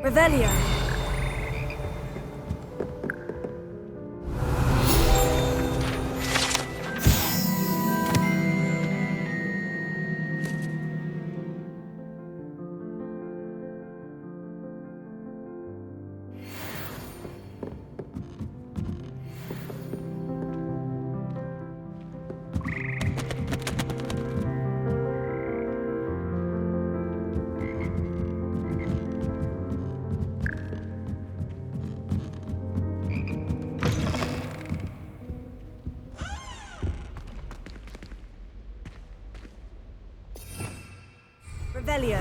Revelio. Revelio.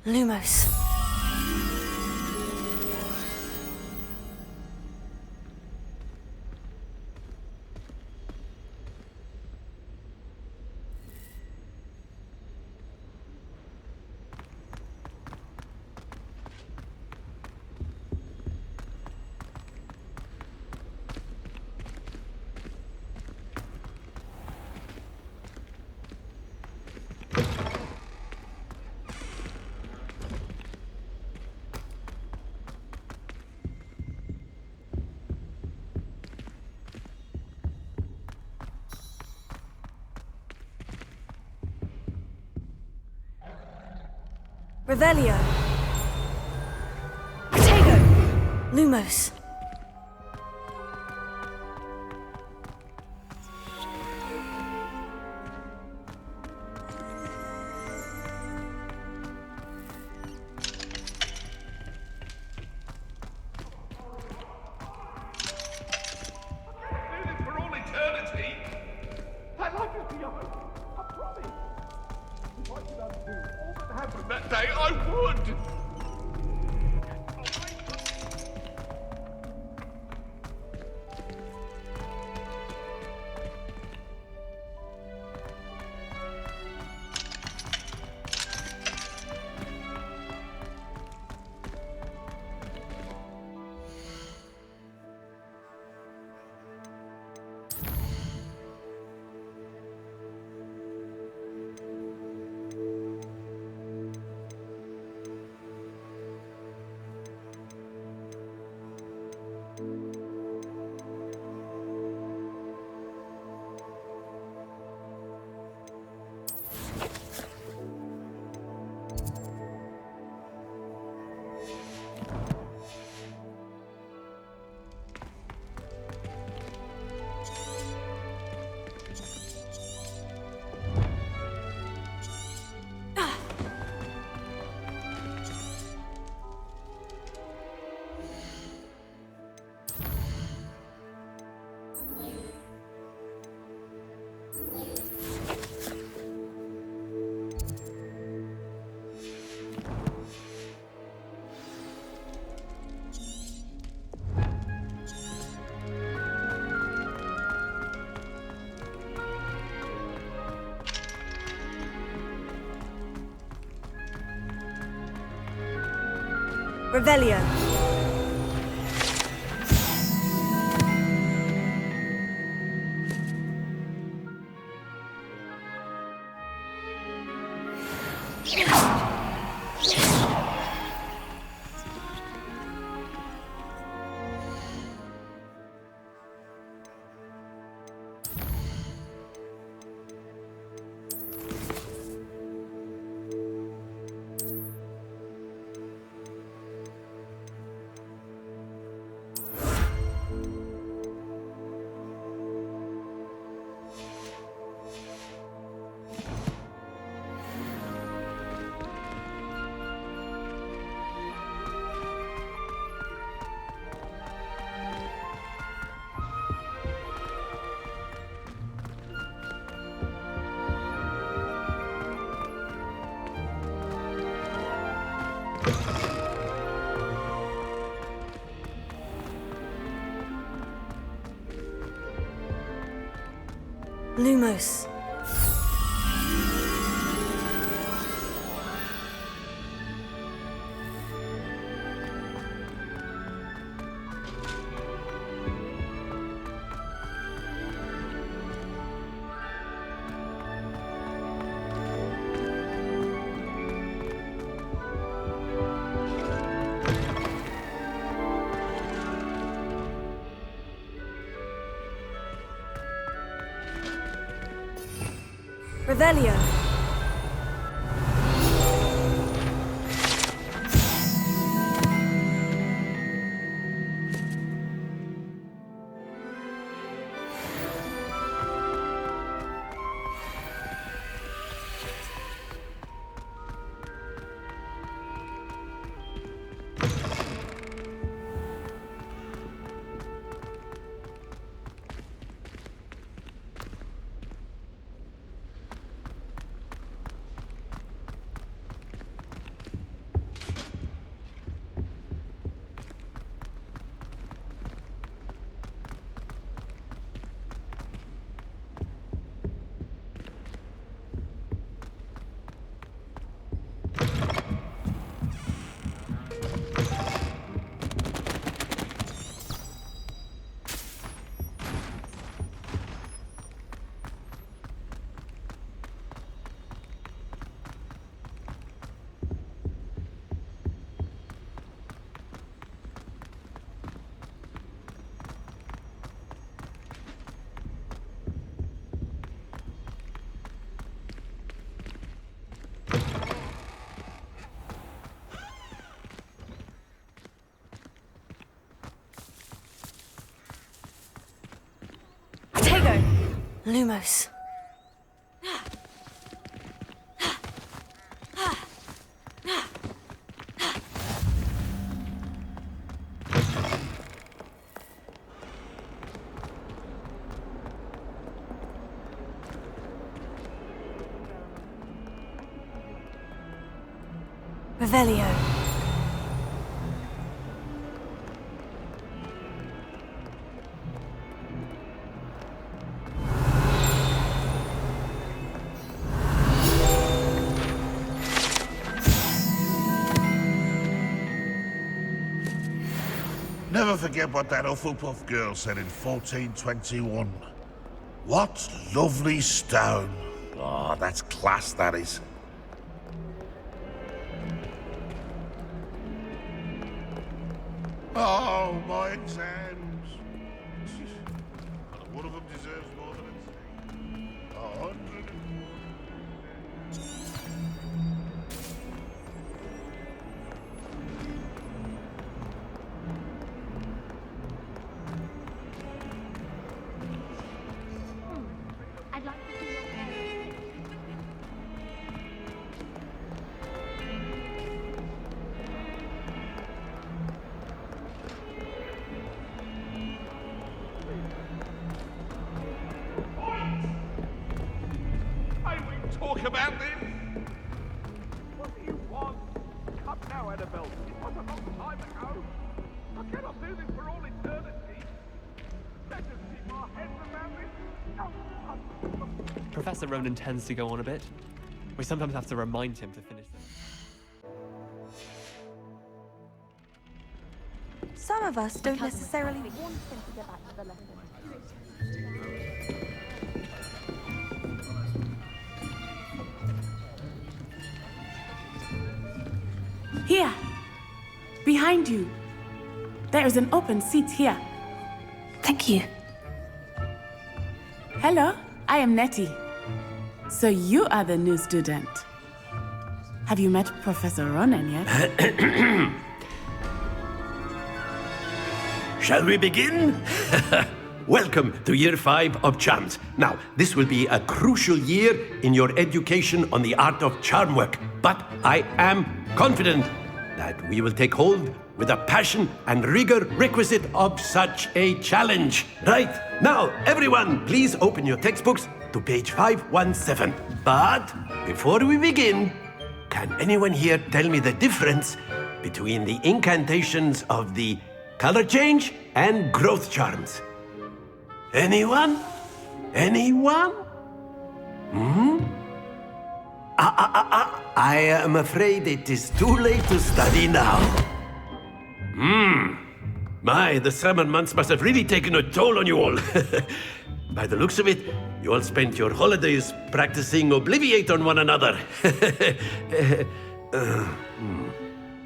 Lumos. Revelio. Protego. Lumos. For all eternity. I'd like to be honest. I promise. If I could undo all that happened that day, I would. Revelio. Lumos. Revelio. Lumos. Revelio. Never forget what that Hufflepuff girl said in 1421. What lovely stone. Oh, that's class, that is. Oh, my exams. One of them deserves more than a 100. I'd like to see your parents. Hey, we talk about this? What do you want? Up now, Annabelle. It was a long time ago. I cannot do this for all eternity. Let us keep our heads around this. Professor Ronan tends to go on a bit. We sometimes have to remind him to finish them. Some of us don't necessarily Want him to go back to the lesson. Here, behind you. There is an open seat here. Thank you. Hello, I am Nettie. So you are the new student. Have you met Professor Ronan yet? Shall we begin? Welcome to Year 5 of Charms. Now, this will be a crucial year in your education on the art of charm work, but I am confident that we will take hold with the passion and rigor requisite of such a challenge. Right, now, everyone, please open your textbooks to page 517. But before we begin, can anyone here tell me the difference between the incantations of the color change and growth charms. Anyone? Anyone? I am afraid it is too late to study now. My, the summer months must have really taken a toll on you all. By the looks of it, you all spent your holidays practicing Obliviate on one another.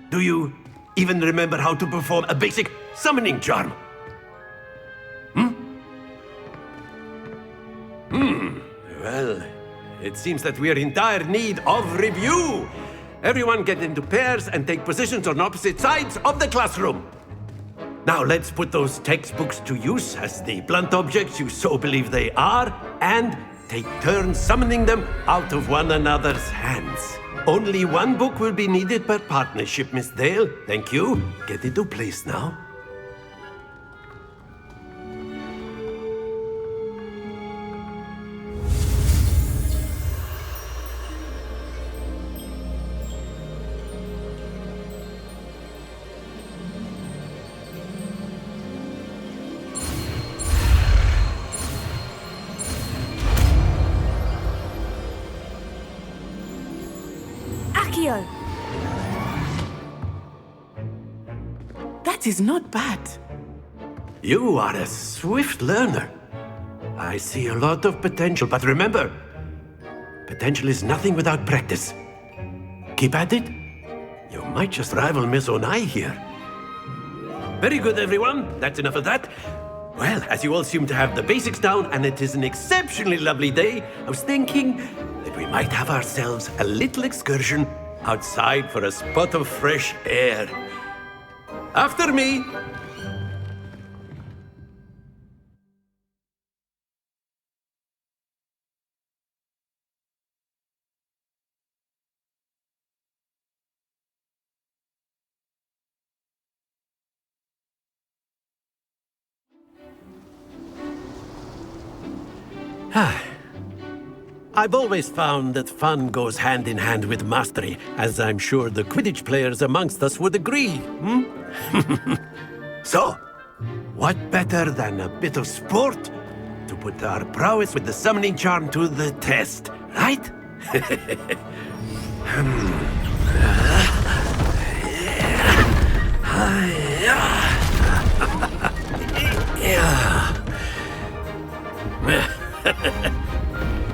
Do you even remember how to perform a basic summoning charm? Well, it seems that we are in dire need of review. Everyone get into pairs and take positions on opposite sides of the classroom. Now let's put those textbooks to use as the blunt objects you so believe they are, and take turns summoning them out of one another's hands. Only one book will be needed per partnership, Miss Dale. Thank you. Get into place now. Accio! That is not bad. You are a swift learner. I see a lot of potential, but remember, potential is nothing without practice. Keep at it. You might just rival Miss Onai here. Very good, everyone. That's enough of that. Well, as you all seem to have the basics down, and it is an exceptionally lovely day, I was thinking that we might have ourselves a little excursion outside for a spot of fresh air. After me! I've always found that fun goes hand in hand with mastery, as I'm sure the Quidditch players amongst us would agree. So, what better than a bit of sport to put our prowess with the summoning charm to the test, right?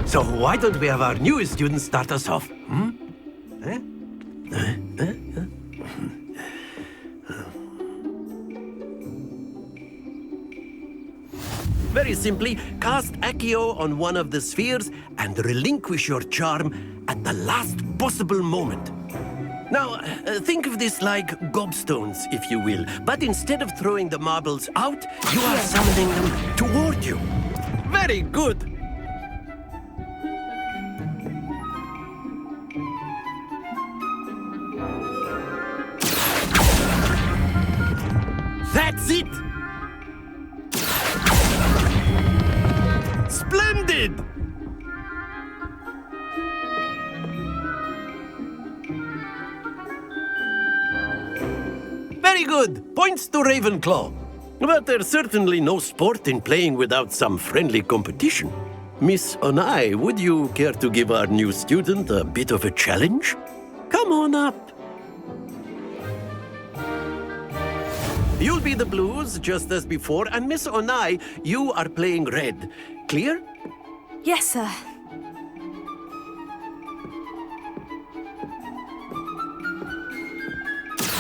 So why don't we have our newest student start us off? Very simply, cast Accio on one of the spheres and relinquish your charm at the last possible moment. Now, think of this like gobstones, if you will, but instead of throwing the marbles out, you are summoning them toward you. Very good! That's it! Splendid! Very good! Points to Ravenclaw. But there's certainly no sport in playing without some friendly competition. Miss Onai, would you care to give our new student a bit of a challenge? Come on up. You'll be the blues, just as before, and Miss Onai, you are playing red. Clear? Yes, sir.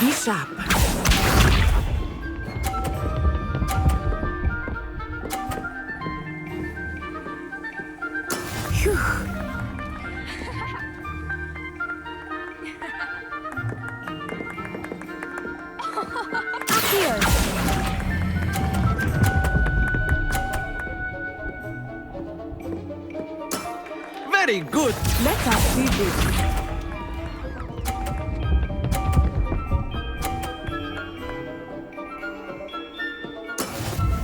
Be sharp. Phew. Accio! Very good! Let us see this.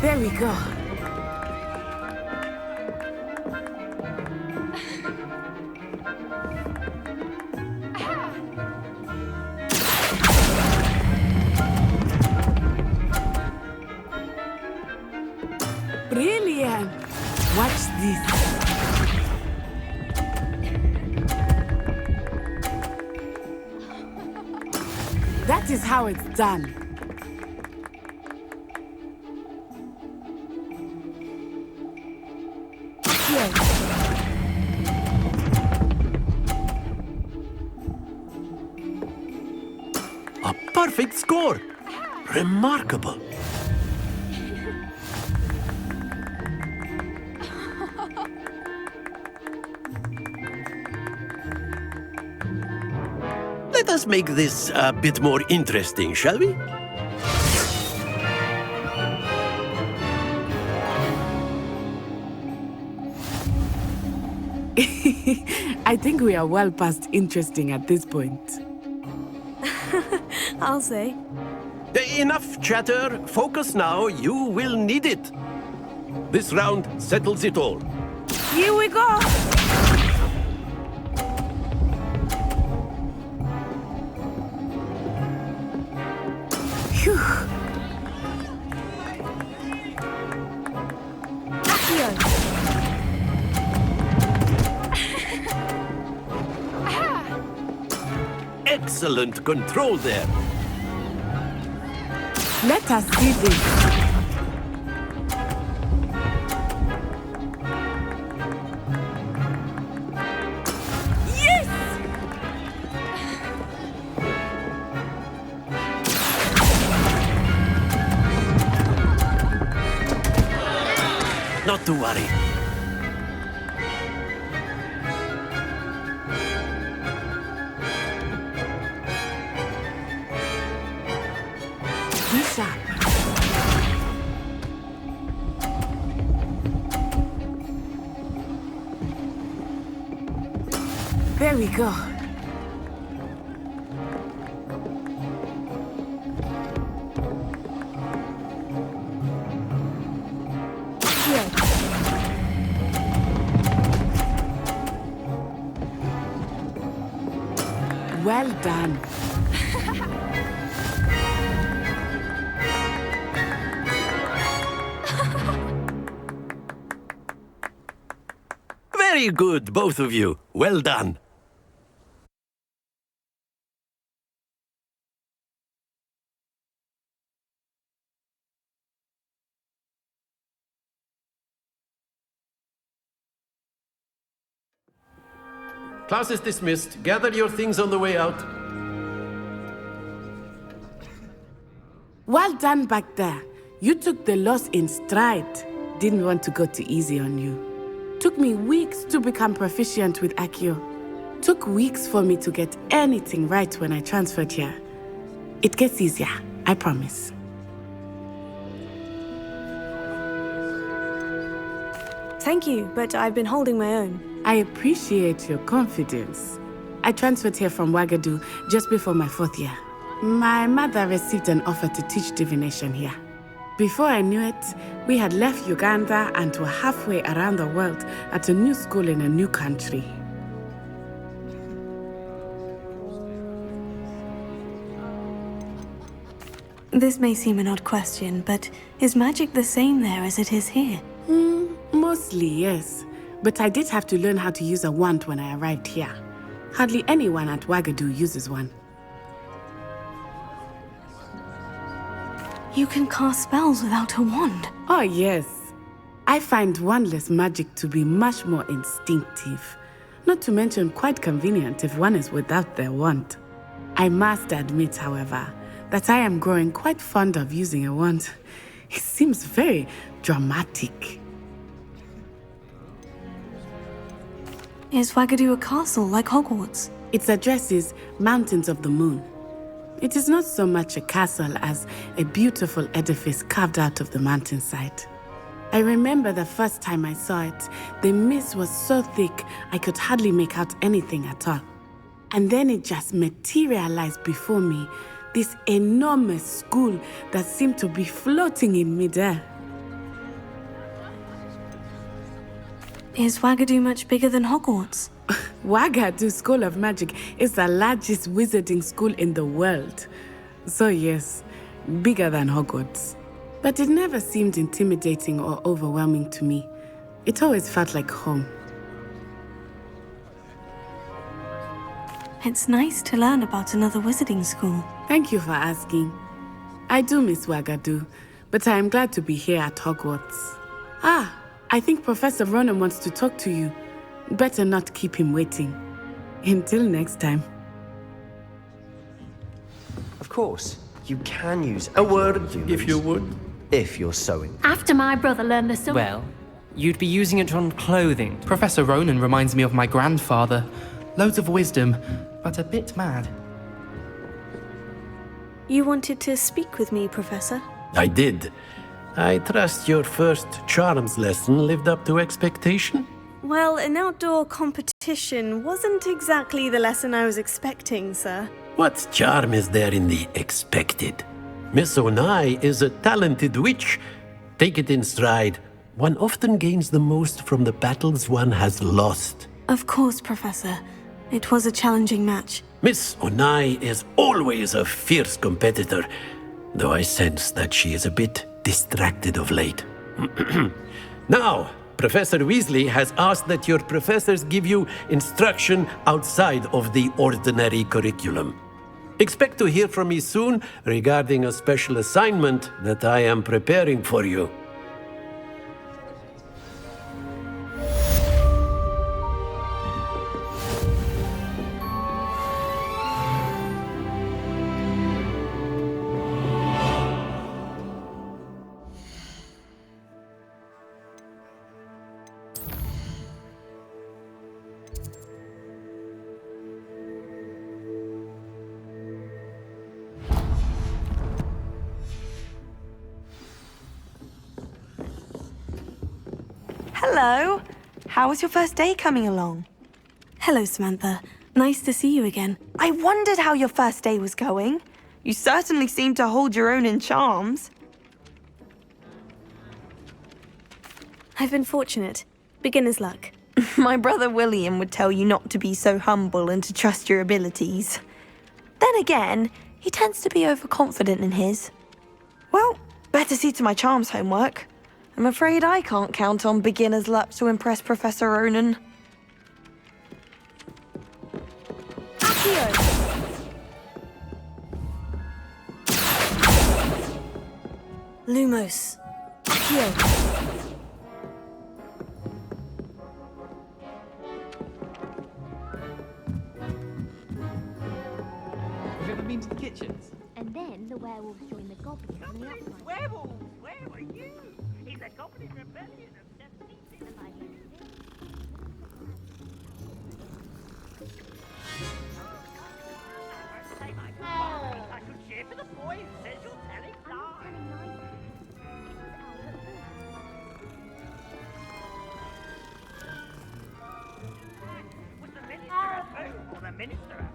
There we go. Brilliant! Watch this. That is how it's done. Here. A perfect score! Remarkable. Let us make this a bit more interesting, shall we? I think we are well past interesting at this point. I'll say. Enough chatter. Focus now. You will need it. This round settles it all. Here we go! Phew. Accio. Excellent control there. Let us see this. Yes! Not to worry. Be sharp. There we go. Here. Well done. Very good, both of you. Well done. Class is dismissed. Gather your things on the way out. Well done back there. You took the loss in stride. Didn't want to go too easy on you. Took me weeks to become proficient with Accio. Took weeks for me to get anything right when I transferred here. It gets easier, I promise. Thank you, but I've been holding my own. I appreciate your confidence. I transferred here from Ouagadougou just before my 4th year. My mother received an offer to teach divination here. Before I knew it, we had left Uganda and were halfway around the world at a new school in a new country. This may seem an odd question, but is magic the same there as it is here? Mostly, yes. But I did have to learn how to use a wand when I arrived here. Hardly anyone at Ouagadougou uses one. You can cast spells without a wand. Oh, yes. I find wandless magic to be much more instinctive. Not to mention quite convenient if one is without their wand. I must admit, however, that I am growing quite fond of using a wand. It seems very dramatic. Is Ouagadougou a castle like Hogwarts? Its address is Mountains of the Moon. It is not so much a castle as a beautiful edifice carved out of the mountainside. I remember the first time I saw it, the mist was so thick I could hardly make out anything at all. And then it just materialized before me, this enormous school that seemed to be floating in midair. Is Ouagadougou much bigger than Hogwarts? Ouagadougou School of Magic is the largest wizarding school in the world. So yes, bigger than Hogwarts. But it never seemed intimidating or overwhelming to me. It always felt like home. It's nice to learn about another wizarding school. Thank you for asking. I do miss Wagadu, but I am glad to be here at Hogwarts. Ah, I think Professor Ronan wants to talk to you. Better not keep him waiting. Until next time. Of course, you can use a word If you would. if you're sewing. After my brother learned the song. Well, you'd be using it on clothing. Professor Ronan reminds me of my grandfather. Loads of wisdom, but a bit mad. You wanted to speak with me, Professor? I did. I trust your first charms lesson lived up to expectation? Well, an outdoor competition wasn't exactly the lesson I was expecting, sir. What charm is there in the expected? Miss Onai is a talented witch. Take it in stride. One often gains the most from the battles one has lost. Of course, Professor. It was a challenging match. Miss Onai is always a fierce competitor, though I sense that she is a bit distracted of late. Now, Professor Weasley has asked that your professors give you instruction outside of the ordinary curriculum. Expect to hear from me soon regarding a special assignment that I am preparing for you. Hello. How was your first day coming along? Hello, Samantha. Nice to see you again. I wondered how your first day was going. You certainly seem to hold your own in charms. I've been fortunate. Beginner's luck. My brother William would tell you not to be so humble and to trust your abilities. Then again, he tends to be overconfident in his. Well, better see to my charms homework. I'm afraid I can't count on beginner's luck to impress Professor Ronan. Accio! Lumos. Accio. Have you ever been to the kitchens? And then the werewolves joined the goblins on the outside. Werewolves, where were you? In the Goblin Rebellion of 17... And by the end of it, Say my goodbye. I should cheer for the boy who says you'll tell him I'm not lies. telling lies. It was Albert Fish. Was the minister at home or the minister at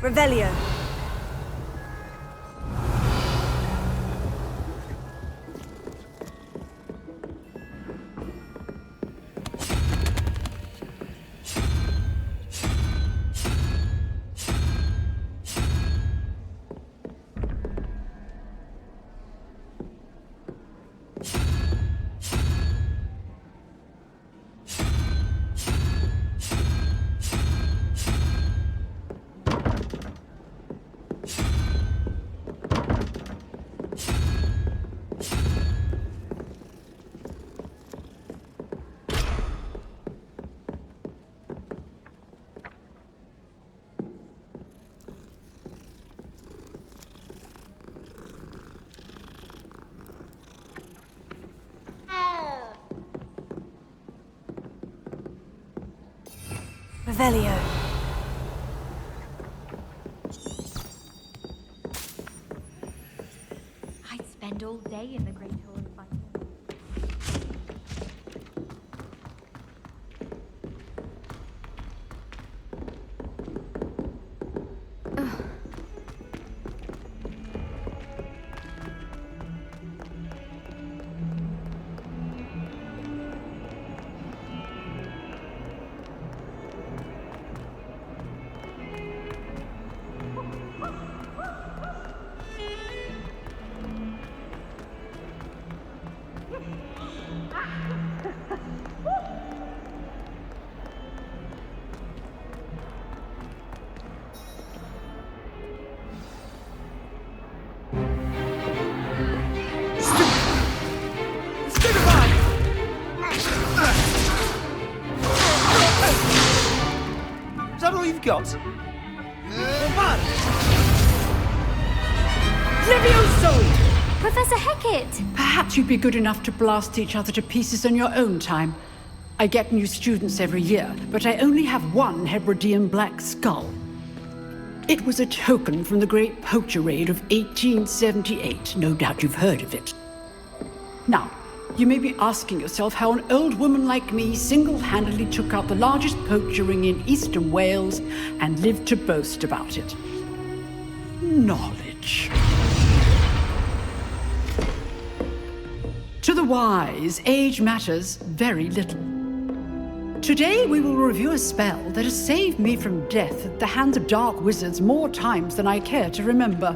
Revelio. Revelio. I'd spend all day in the Great Hall of Fighting. got? Levioso! Professor Hecat! Perhaps you'd be good enough to blast each other to pieces on your own time. I get new students every year, but I only have one Hebridean black skull. It was a token from the Great Poacher Raid of 1878. No doubt you've heard of it. Now, you may be asking yourself how an old woman like me single-handedly took out the largest poacher ring in eastern Wales and lived to boast about it. Knowledge. To the wise, age matters very little. Today we will review a spell that has saved me from death at the hands of dark wizards more times than I care to remember.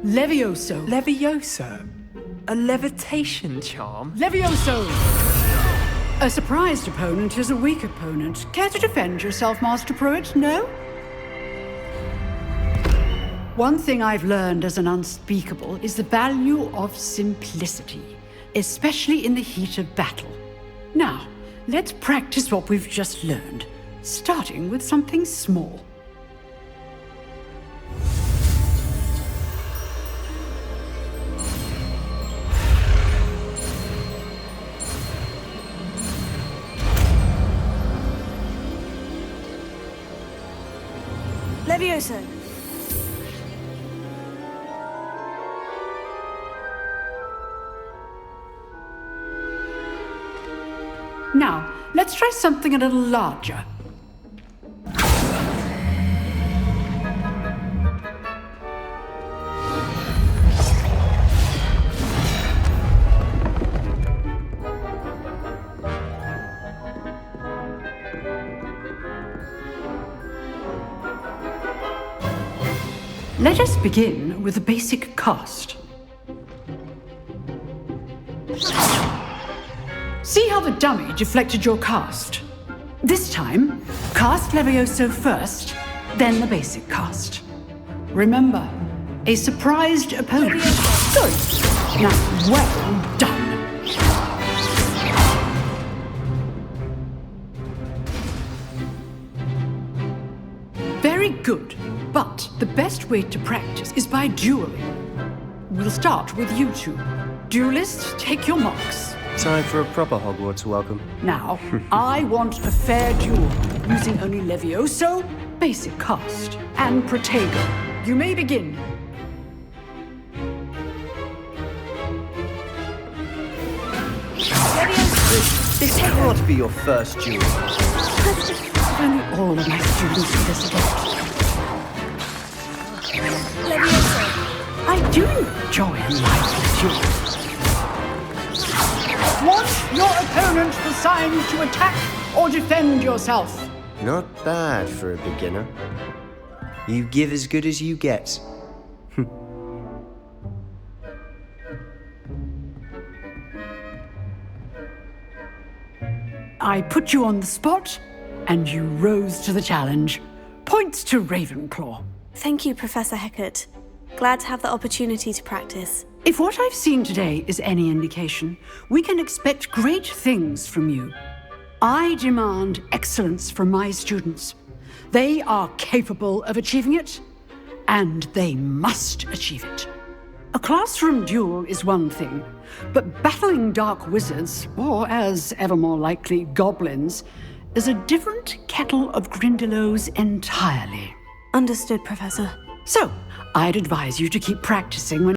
Levioso. Levioso? A levitation charm? Levioso! A surprised opponent is a weak opponent. Care to defend yourself, Master Pruitt? No? One thing I've learned as an unspeakable is the value of simplicity, especially in the heat of battle. Now, let's practice what we've just learned, starting with something small. Levioso. Now, let's try something a little larger. Let us begin with a basic cast. See how the dummy deflected your cast? This time, cast Levioso first, then the basic cast. Remember, a surprised opponent. Good. Now, well done. Very good, but the best way to practice is by dueling. We'll start with you two. Duelists, take your marks. Time for a proper Hogwarts welcome. Now, I want a fair duel, using only Levioso, basic cast, and Protego. You may begin. This can't be your first duel. If only all of my students did this again. Levioso. I do enjoy a lively duel. Want your opponent the signs to attack or defend yourself? Not bad for a beginner. You give as good as you get. I put you on the spot, and you rose to the challenge. Points to Ravenclaw. Thank you, Professor Hecat. Glad to have the opportunity to practice. If what I've seen today is any indication, we can expect great things from you. I demand excellence from my students. They are capable of achieving it, and they must achieve it. A classroom duel is one thing, but battling dark wizards, or as ever more likely, goblins, is a different kettle of Grindylows entirely. Understood, Professor. So, I'd advise you to keep practicing when